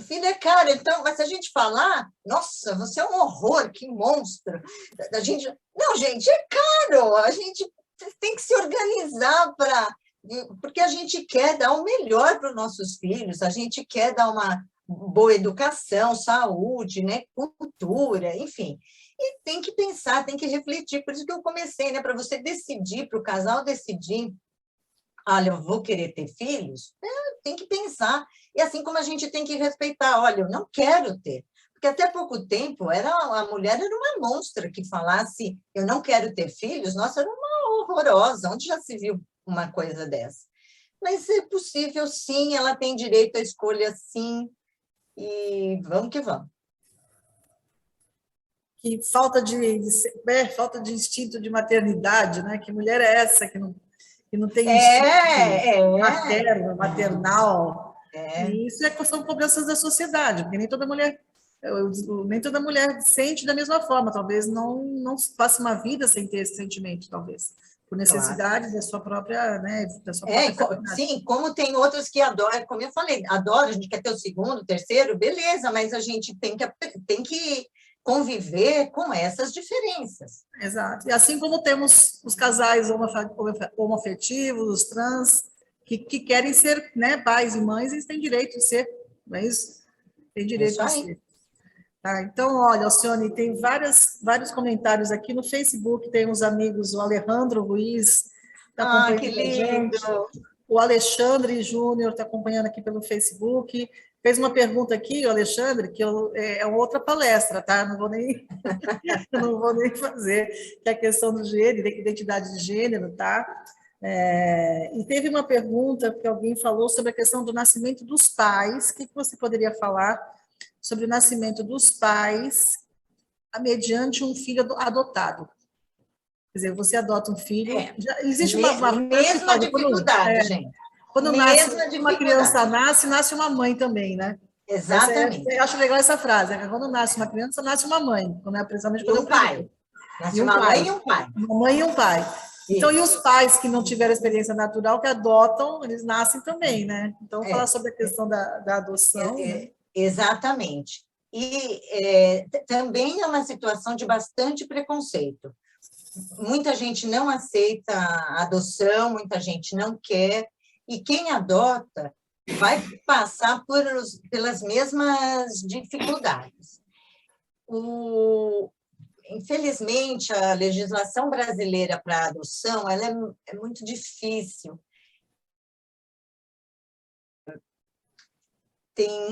Filho é caro, então, mas se a gente falar, nossa, você é um horror, que monstro. Não, gente, é caro, a gente tem que se organizar porque a gente quer dar o melhor para os nossos filhos, a gente quer dar uma boa educação, saúde, né, cultura, enfim. E tem que pensar, tem que refletir, por isso que eu comecei, né, para você decidir, para o casal decidir, olha, eu vou querer ter filhos, tem que pensar. E assim como a gente tem que respeitar, olha, eu não quero ter. Porque até pouco tempo, a mulher era uma monstra que falasse, eu não quero ter filhos, nossa, era uma horrorosa, onde já se viu uma coisa dessa? Mas é possível, sim, ela tem direito à escolha, sim, e vamos que vamos. Que falta de instinto de maternidade, né? Que mulher é essa que não tem instinto materno, maternal? E isso são cobranças da sociedade, porque nem toda mulher sente da mesma forma, talvez não passe uma vida sem ter esse sentimento, talvez, por necessidade da sua própria, né, sim, como tem outras que adoram, como eu falei, adora, a gente quer ter o segundo, o terceiro, beleza, mas a gente tem que conviver com essas diferenças. Exato. E assim como temos os casais homoafetivos, os trans, que querem ser, né, pais e mães, eles têm direito de ser, não é isso? Tem direito de ser. Tá, então, olha, Alcione, tem vários comentários aqui no Facebook, tem uns amigos, o Alejandro Ruiz está acompanhando que a gente, o Alexandre Júnior está acompanhando aqui pelo Facebook, fez uma pergunta aqui, o Alexandre, que é outra palestra, tá? Não vou nem fazer, que é a questão do gênero, identidade de gênero, tá? E teve uma pergunta que alguém falou sobre a questão do nascimento dos pais. O que você poderia falar sobre o nascimento dos pais mediante um filho adotado? Quer dizer, você adota um filho... existe uma mesma dificuldade, gente. Quando uma criança nasce uma mãe também, né? Exatamente. Eu acho legal essa frase, né? Quando nasce uma criança, nasce uma mãe. Principalmente quando um pai. Nasce uma mãe e um pai. Uma mãe e um pai. Isso. Então, e os pais que não tiveram experiência natural, que adotam, eles nascem também, né? Então, falar sobre a questão da adoção. Exatamente. E também é uma situação de bastante preconceito. Muita gente não aceita a adoção, muita gente não quer, e quem adota vai passar pelas mesmas dificuldades. Infelizmente, a legislação brasileira para a adoção ela é muito difícil. Tem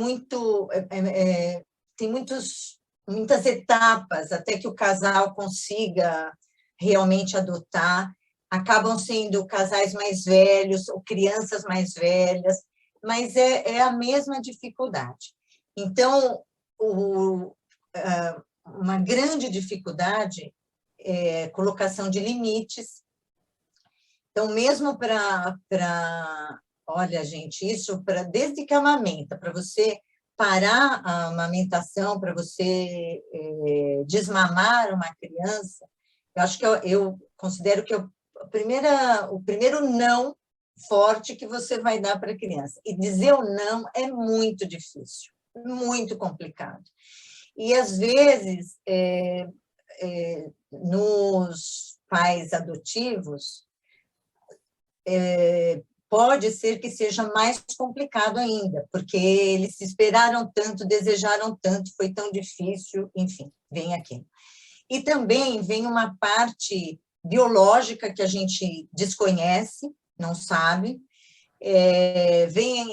muitas etapas até que o casal consiga realmente adotar. Acabam sendo casais mais velhos ou crianças mais velhas, mas é a mesma dificuldade. Então, uma grande dificuldade é colocação de limites. Então, mesmo olha, gente, isso desde que amamenta, para você parar a amamentação, para você desmamar uma criança, eu acho que eu considero que o primeiro não forte que você vai dar para a criança. E dizer o não é muito difícil, muito complicado. E, às vezes, pais adotivos, pode ser que seja mais complicado ainda, porque eles se esperaram tanto, desejaram tanto, foi tão difícil, enfim, vem aqui. E também vem uma parte biológica que a gente desconhece, não sabe, vem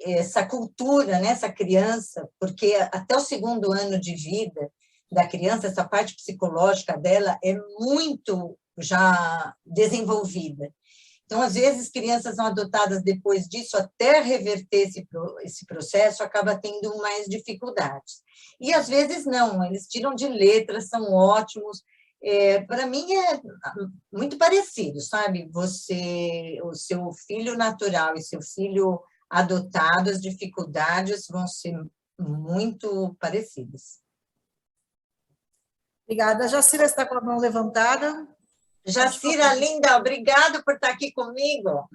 essa cultura nessa criança, porque até o 2º ano de vida da criança, essa parte psicológica dela é muito já desenvolvida. Então, às vezes, crianças não adotadas depois disso, até reverter esse processo, acaba tendo mais dificuldades. E, às vezes, não, eles tiram de letra, são ótimos. Para mim, é muito parecido, sabe? O seu filho natural e seu filho adotado, as dificuldades vão ser muito parecidas. Obrigada. Jacira está com a mão levantada. Jacira, linda, obrigado por estar aqui comigo.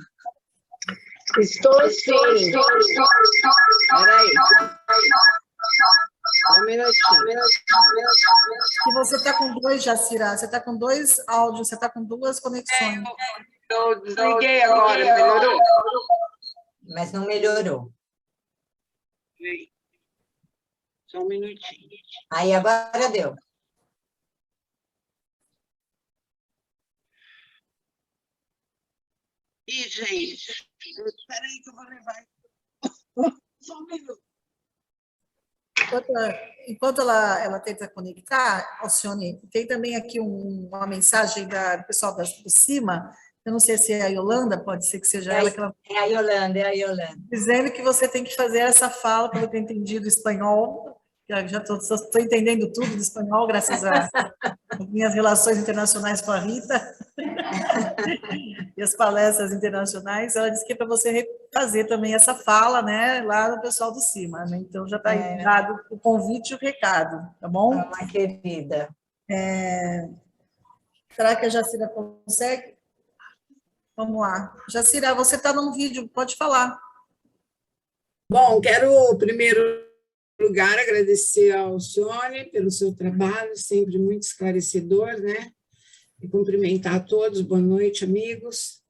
Estou sim. Espera aí. Um minutinho. E você está com 2, Jacira, você está com 2 áudios, você está com 2 conexões. Eu desliguei agora, melhorou? Mas não melhorou. Só um minutinho. Aí, agora deu. Ih, gente, espera aí que eu vou levar. Só um minuto. Enquanto ela tenta conectar, Alcione, tem também aqui uma mensagem do pessoal do CIMA, eu não sei se é a Yolanda, pode ser que seja ela. É a Yolanda, é a Yolanda. Dizendo que você tem que fazer essa fala, pelo que eu entendi do espanhol, já estou entendendo tudo do espanhol, graças às minhas relações internacionais com a Rita e as palestras internacionais. Ela disse que é para você fazer também essa fala, né, lá do pessoal do CIMA, né? Então já está dado o convite e o recado, tá bom? Uma querida. Será que a Jacira consegue? Vamos lá. Jacira, você está num vídeo, pode falar. Bom, quero, em primeiro lugar, agradecer ao Alcione pelo seu trabalho, sempre muito esclarecedor, né? E cumprimentar a todos. Boa noite, amigos.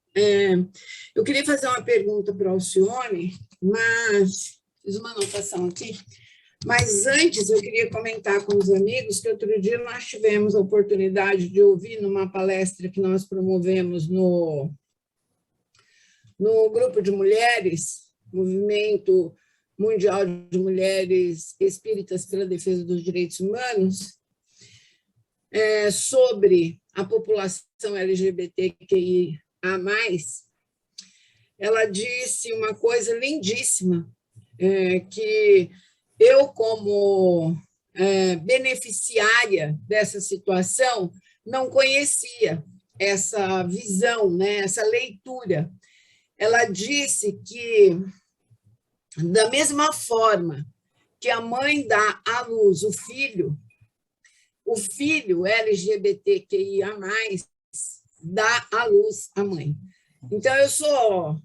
Eu queria fazer uma pergunta para o Alcione, mas fiz uma anotação aqui. Mas antes eu queria comentar com os amigos que outro dia nós tivemos a oportunidade de ouvir numa palestra que nós promovemos no grupo de mulheres, Movimento Mundial de Mulheres Espíritas pela Defesa dos Direitos Humanos, sobre a população LGBTQIA+, ela disse uma coisa lindíssima, que eu, como beneficiária dessa situação, não conhecia essa visão, né, essa leitura. Ela disse que, da mesma forma que a mãe dá à luz o filho LGBTQIA+, dá à luz a mãe. Então, eu sou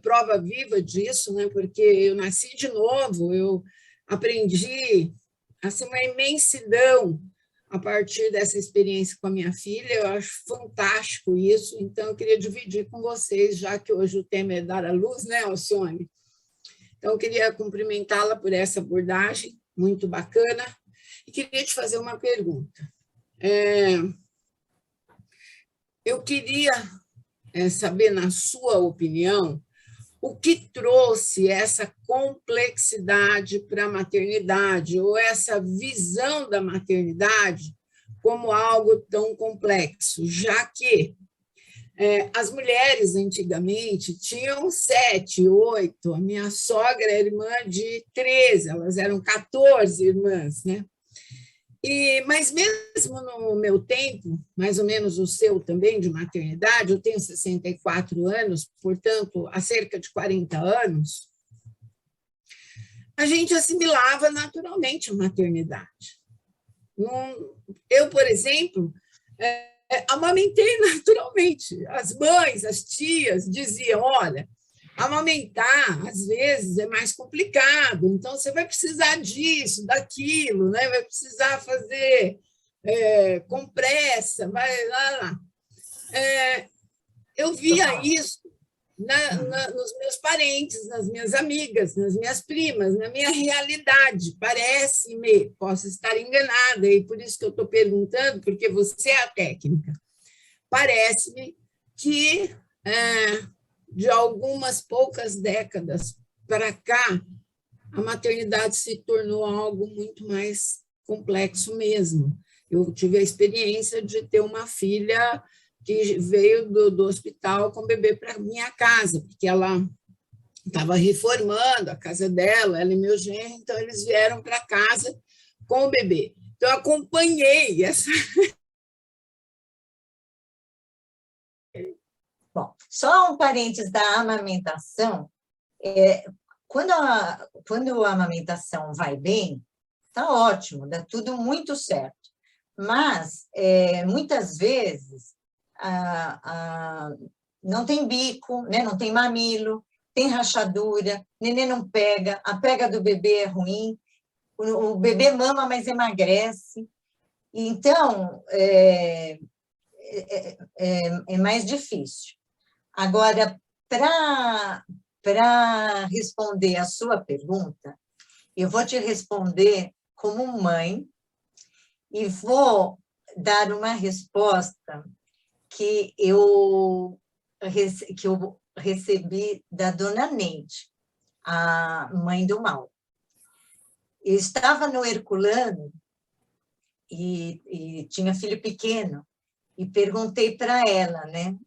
prova viva disso, né? Porque eu nasci de novo, eu aprendi assim, uma imensidão a partir dessa experiência com a minha filha, eu acho fantástico isso, então eu queria dividir com vocês, já que hoje o tema é dar à luz, né, Alcione? Então, eu queria cumprimentá-la por essa abordagem, muito bacana, e queria te fazer uma pergunta. Eu queria saber, na sua opinião, o que trouxe essa complexidade para a maternidade, ou essa visão da maternidade como algo tão complexo, já que as mulheres antigamente tinham 7, 8, a minha sogra era irmã de 13, elas eram 14 irmãs, né? Mas mesmo no meu tempo, mais ou menos o seu também, de maternidade, eu tenho 64 anos, portanto, há cerca de 40 anos, a gente assimilava naturalmente a maternidade. Eu, por exemplo, amamentei naturalmente. As mães, as tias diziam, olha, amamentar, às vezes, é mais complicado, então você vai precisar disso, daquilo, né? Vai precisar fazer com pressa, vai lá. Eu via isso nos meus parentes, nas minhas amigas, nas minhas primas, na minha realidade. Parece-me, posso estar enganada, e por isso que eu estou perguntando, porque você é a técnica. Parece-me que, de algumas poucas décadas para cá, a maternidade se tornou algo muito mais complexo mesmo. Eu tive a experiência de ter uma filha que veio do hospital com o bebê para minha casa, porque ela estava reformando a casa dela, ela e meu genro, então eles vieram para casa com o bebê. Então, eu acompanhei essa... Bom, só um parênteses da amamentação. Quando a amamentação vai bem, está ótimo, dá tudo muito certo. Mas, muitas vezes, não tem bico, né? Não tem mamilo, tem rachadura, neném não pega, a pega do bebê é ruim, o bebê mama, mas emagrece. Então, é mais difícil. Agora, para responder a sua pergunta, eu vou te responder como mãe e vou dar uma resposta que eu recebi da dona Neide, a mãe do Mauro. Eu estava no Herculano e tinha filho pequeno, e perguntei para ela, né?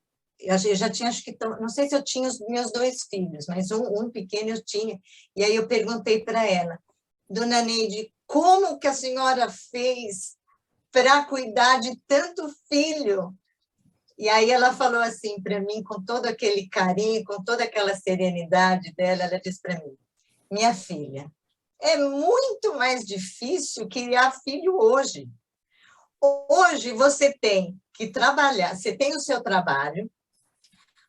Eu já tinha, acho que, não sei se eu tinha os meus 2 filhos, mas um pequeno eu tinha. E aí eu perguntei para ela, dona Neide, como que a senhora fez para cuidar de tanto filho? E aí ela falou assim para mim, com todo aquele carinho, com toda aquela serenidade dela, ela disse para mim, minha filha, é muito mais difícil criar filho hoje. Hoje você tem que trabalhar, você tem o seu trabalho,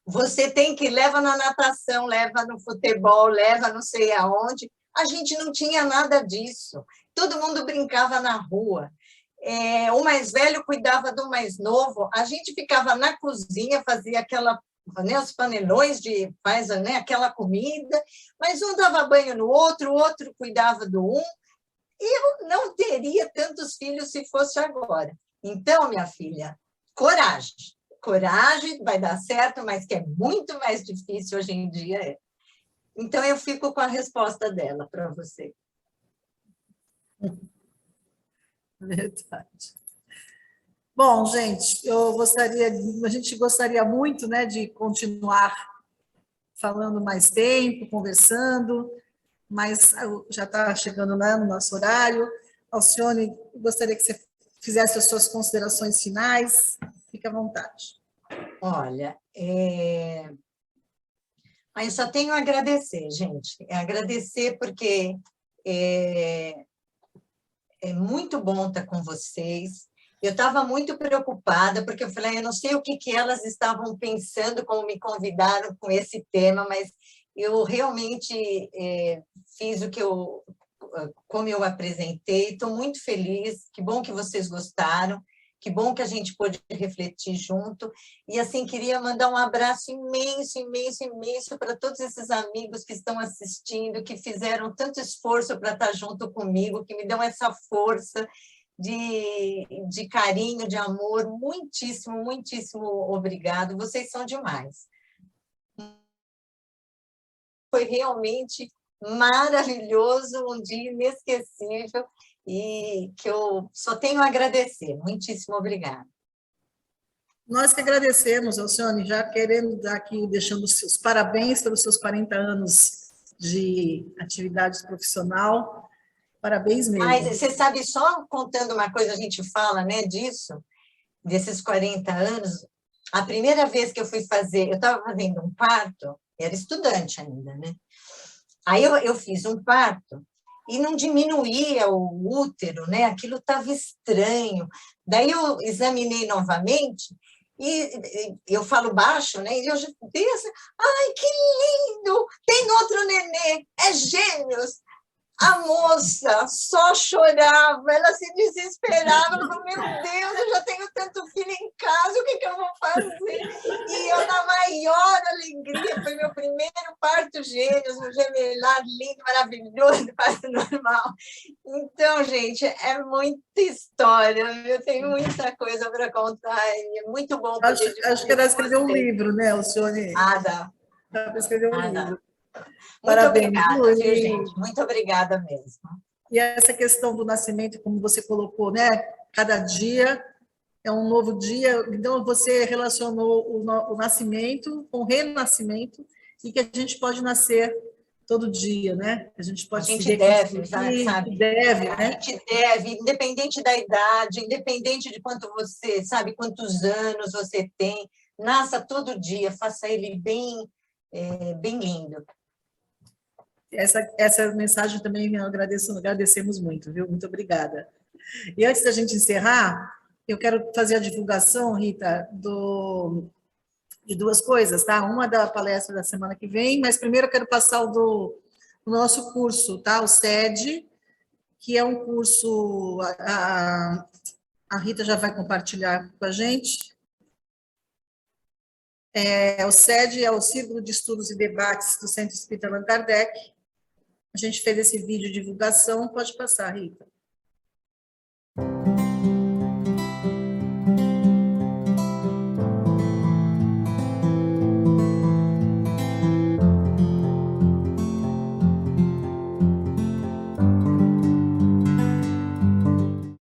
você tem que levar na natação, leva no futebol, leva não sei aonde. A gente não tinha nada disso. Todo mundo brincava na rua. O mais velho cuidava do mais novo. A gente ficava na cozinha, fazia os panelões faz aquela comida, mas um dava banho no outro, o outro cuidava do um. Eu não teria tantos filhos se fosse agora. Então, minha filha, coragem. Coragem, vai dar certo, mas que é muito mais difícil hoje em dia. Então, eu fico com a resposta dela para você. Verdade. Bom, gente, a gente gostaria muito, né, de continuar falando mais tempo, conversando, mas já está chegando, né, no nosso horário. Alcione, gostaria que você fizesse as suas considerações finais. Fique à vontade. Olha, eu só tenho a agradecer, gente. Agradecer porque é muito bom estar com vocês. Eu estava muito preocupada, porque eu falei, eu não sei o que elas estavam pensando, como me convidaram com esse tema, mas eu realmente fiz como eu apresentei, estou muito feliz, que bom que vocês gostaram, que bom que a gente pôde refletir junto, e assim, queria mandar um abraço imenso, imenso, imenso para todos esses amigos que estão assistindo, que fizeram tanto esforço para estar junto comigo, que me dão essa força de carinho, de amor, muitíssimo, muitíssimo obrigado, vocês são demais. Foi realmente maravilhoso, um dia inesquecível, e que eu só tenho a agradecer. Muitíssimo obrigada. Nós que agradecemos, Alcione, já querendo dar aqui, deixando os seus parabéns pelos seus 40 anos de atividade profissional. Parabéns mesmo. Mas você sabe, só contando uma coisa, a gente fala, né, desses 40 anos, a primeira vez que eu fui fazer, eu estava fazendo um parto, era estudante ainda, né? Aí eu fiz um parto, e não diminuía o útero, né? Aquilo estava estranho. Daí eu examinei novamente, e eu falo baixo, né? E eu já penso, ai, que lindo! Tem outro nenê, é gêmeos! A moça só chorava, ela se desesperava, ela falou, meu Deus, eu já tenho tanto filho em casa, o que eu vou fazer? E eu, na maior alegria, foi meu primeiro parto gêmeos, um gemelar lindo, maravilhoso, parto normal. Então, gente, é muita história, eu tenho muita coisa para contar, e é muito bom poder Acho que ela escreveu um livro, né, Alcione? Nada. Ela escreveu um livro. Muito Parabéns, obrigada, viu, Lu? gente? Muito obrigada mesmo. E essa questão do nascimento, como você colocou, né? Cada dia é um novo dia. Então, você relacionou o nascimento com o renascimento e que a gente pode nascer todo dia, né? A gente pode se deve, reconstruir, sabe? deve, né? A gente deve, independente da idade, independente de quanto você, sabe, quantos anos você tem, nasça todo dia, faça ele bem, bem lindo. Essa mensagem também agradecemos muito, viu? Muito obrigada. E antes da gente encerrar, eu quero fazer a divulgação, Rita, de duas coisas, tá? Uma da palestra da semana que vem, mas primeiro eu quero passar o do nosso curso, tá? O SED, que é um curso, a Rita já vai compartilhar com a gente. O SED é o Círculo de Estudos e Debates do Centro Espírita Allan Kardec. A gente fez esse vídeo de divulgação, pode passar, Rita.